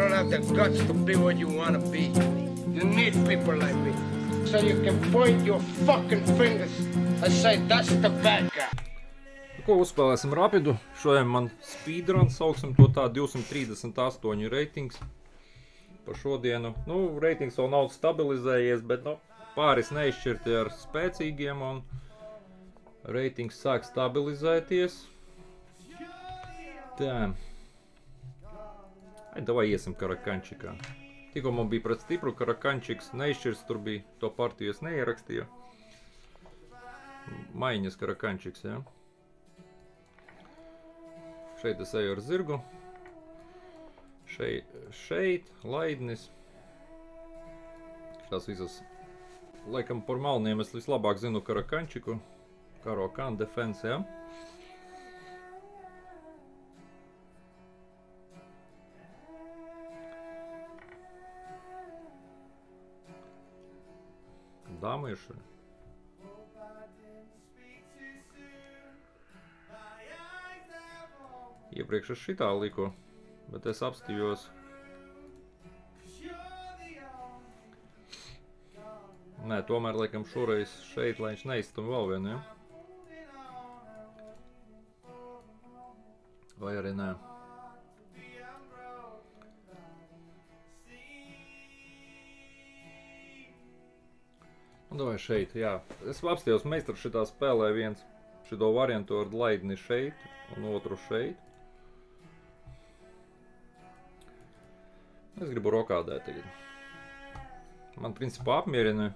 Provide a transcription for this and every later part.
don't have the guts to be what you want to be. You need people like me. So you can point your fucking fingers and say, that's the bad guy. Ko uzspēlēsim rapidu. Šodien man speedrun, sauksim to tā 238 ratings. Par šodienu. Nu, ratings vēl nav stabilizējies, bet nu, pāris neizšķirti ar spēcīgiem un ratings sāk stabilizēties. Tā. Ai, davai iesim Karakančikā. Tikko man bija pret stipru Karakančiks neizšķirs, tur bija to partiju es neierakstīju. Maiņas Karakančiks, ja. Šeit es eju ar zirgu. Šeit, laidnis. Šās visas, laikam par malniem es vislabāk zinu Karakančiku. Karo-Kan defense, ja. Dāma ir šeit. Iepriekš es šitā liku, bet es apstījos. Nē, tomēr laikam šoreiz šeit, lai viņš neizstum vēl vienu, ja? Vai arī nē? Un davai šeit, jā. Es apstījos meistars šitā spēlē viens šito variantu ar laidni šeit un otru šeit. Es gribu rokādēt tagad. Man principā apmierina.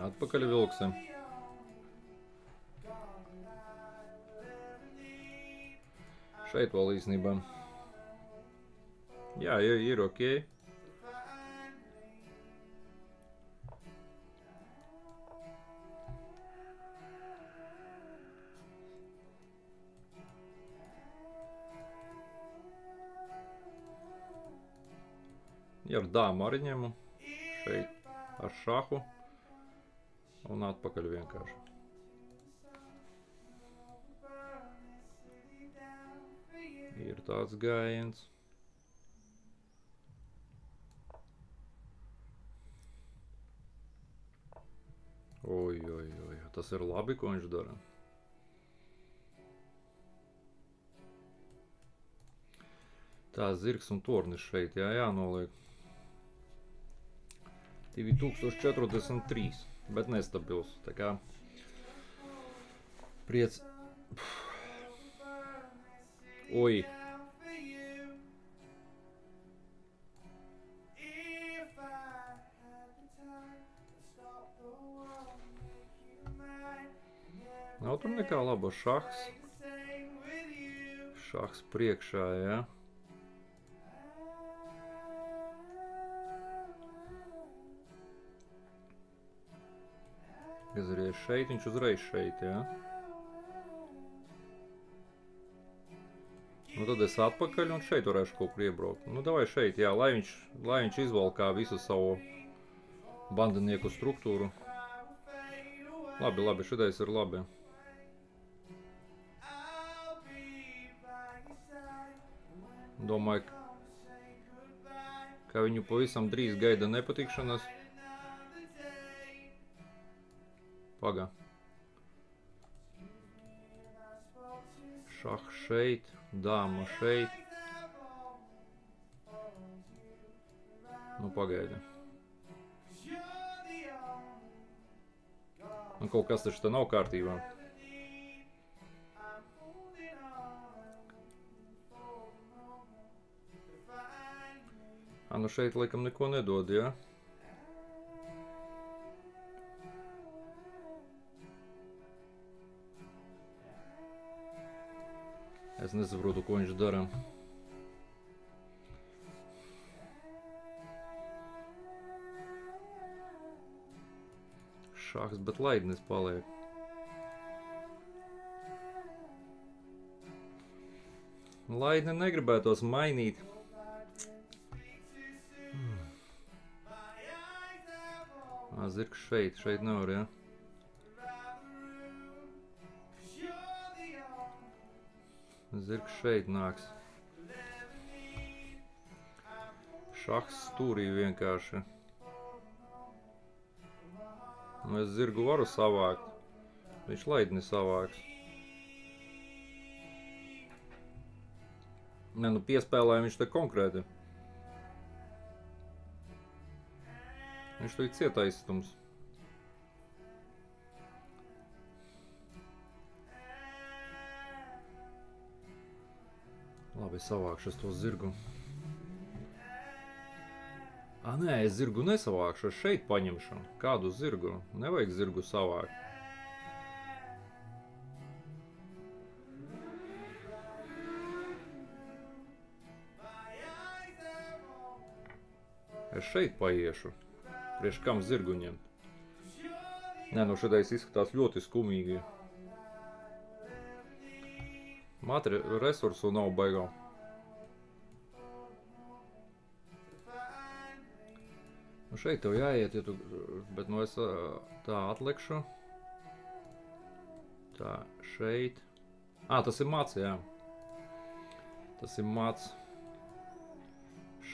Atpakaļ vilksim. Šeit vēl īstenībā. Jā, ir ok. Ja ar dāmu arī ņemu. Šeit ar šahu. Un atpakaļ vienkārši. Ir tāds gājiens. Oj, tas ir labi, ko viņš dara. Tā zirgs un tornis šeit, jānoliek. 2043, bet nestabils, tā kā priec. Oi. Nav tur nekā laba šahs. Šahs priekšā, ja. Izreiz šeit, viņš uzreiz šeit, ja. Nu tad es atpakaļ un šeit varēšu kaut kur iebraukt. Nu davai šeit, jā, lai viņš izvalkā visu savu bandinieku struktūru. Labi, šitais ir labi. Domāju, ka viņu pavisam drīz gaida nepatikšanas. Paga. Šah šeit, dāma šeit. Nu pagaidi. Nu kaut kas taču te nav kārtībā. Nu šeit laikam neko nedod, jā? Es nesaprotu, ko viņš dara. Šahs, bet laidnis paliek. Laidni negribētos mainīt. Zirgs šeit nevar, ja? Zirgs šeit nāks. Šahs stūrī vienkārši. Nu, es zirgu varu savākt. Viņš laidni savāks. Ne, nu piespēlēja viņš te konkrēti. Viņš tu ir cietaistums. Labi, savākšu es to zirgu. Nē, es zirgu nesavākšu, es šeit paņemšu. Kādu zirgu? Nevajag zirgu savākt. Es šeit paiešu. Priekš kam zirgu ņemt? Nē, nu šodien izskatās ļoti skumīgi. Resursu nav baigā. Nu šeit tev jāiet, ja tu, bet nu es tā atlikšu. Tā, šeit. Tas ir mats, jā. Tas ir mats.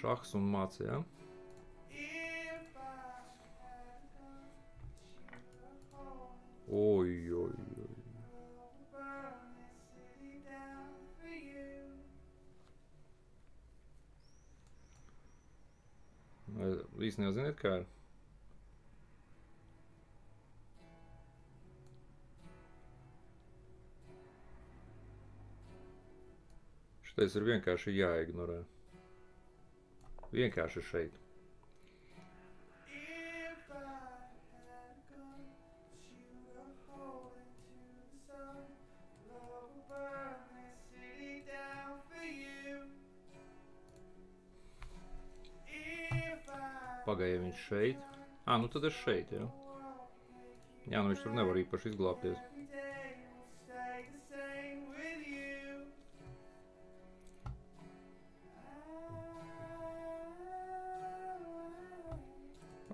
Šahs un mats, jā. Oj. Īstenībā ziniet, kā ir? Šitais ir vienkārši jāignorē. Vienkārši šeit. Pagāja viņš šeit. Nu tad es šeit, jā. Jā, nu viņš tur nevar īpaši izglābties.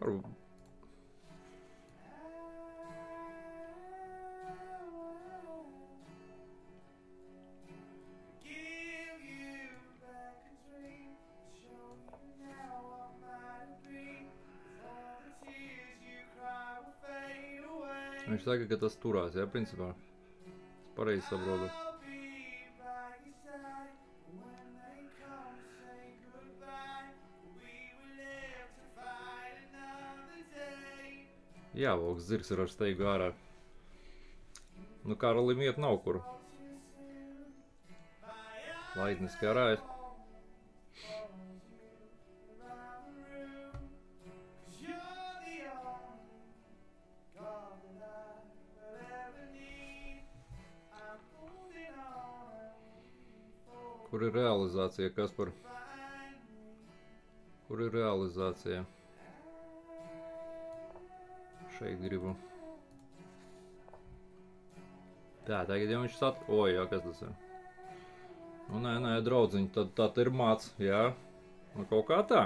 Varbūt. Viņš saka, ka tas turās, jā, principā. Es pareizi saprotu. Jāvalks zirgs ir ar steigu ārā. Nu, karalim iet nav kur. Laidnis karājas. Kur ir realizācija, Kaspar? Kur ir realizācija? Šeit gribu. Tā, tagad jau viņš sat... Oi, jā, kas tas ir? Nu, nē, draudziņi, tad ir mats, jā. Nu, kaut kā tā.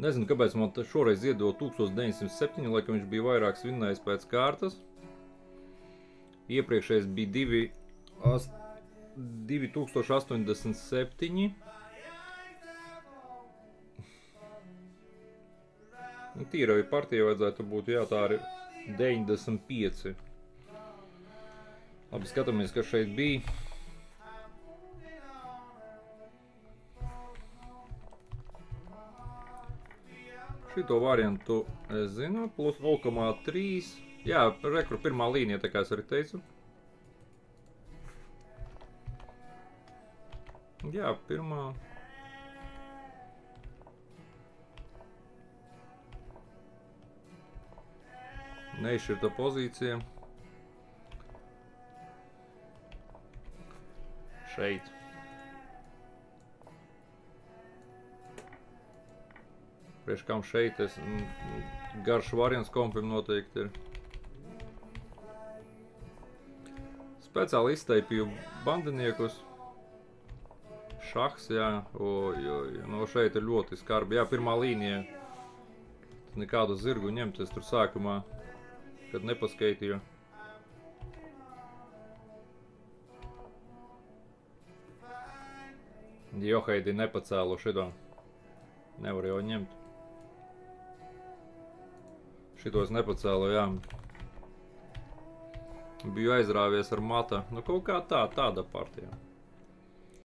Nezinu, kāpēc man šoreiz iedod 1907, laikam viņš bija vairāk svinnējis pēc kārtas. Iepriekšējais bija 2087. Tīrai partijai vajadzētu būt, jā, tā ir 95. Labi, skatāmies, kas šeit bija. Šito variantu es zinu, plus 0,3. Jā, rekur pirmā līnija, tā kā es arī teicu. Jā, pirmā. Neizšķirta pozīcija. Šeit. Priekš kam šeit, garš variants kompim noteikti ir. Speciāli iztaipīju bandiniekus. Šahs, jā. No šeit ir ļoti skarbi. Jā, pirmā līnija. Nekādu zirgu ņemt, es tur sākumā, kad nepaskaitīju. Johaidi nepacēlu šito. Nevar jau ņemt. Šitos nepacēlu, jā. Biju aizrāvies ar mata. Nu, kaut kā tāda partija.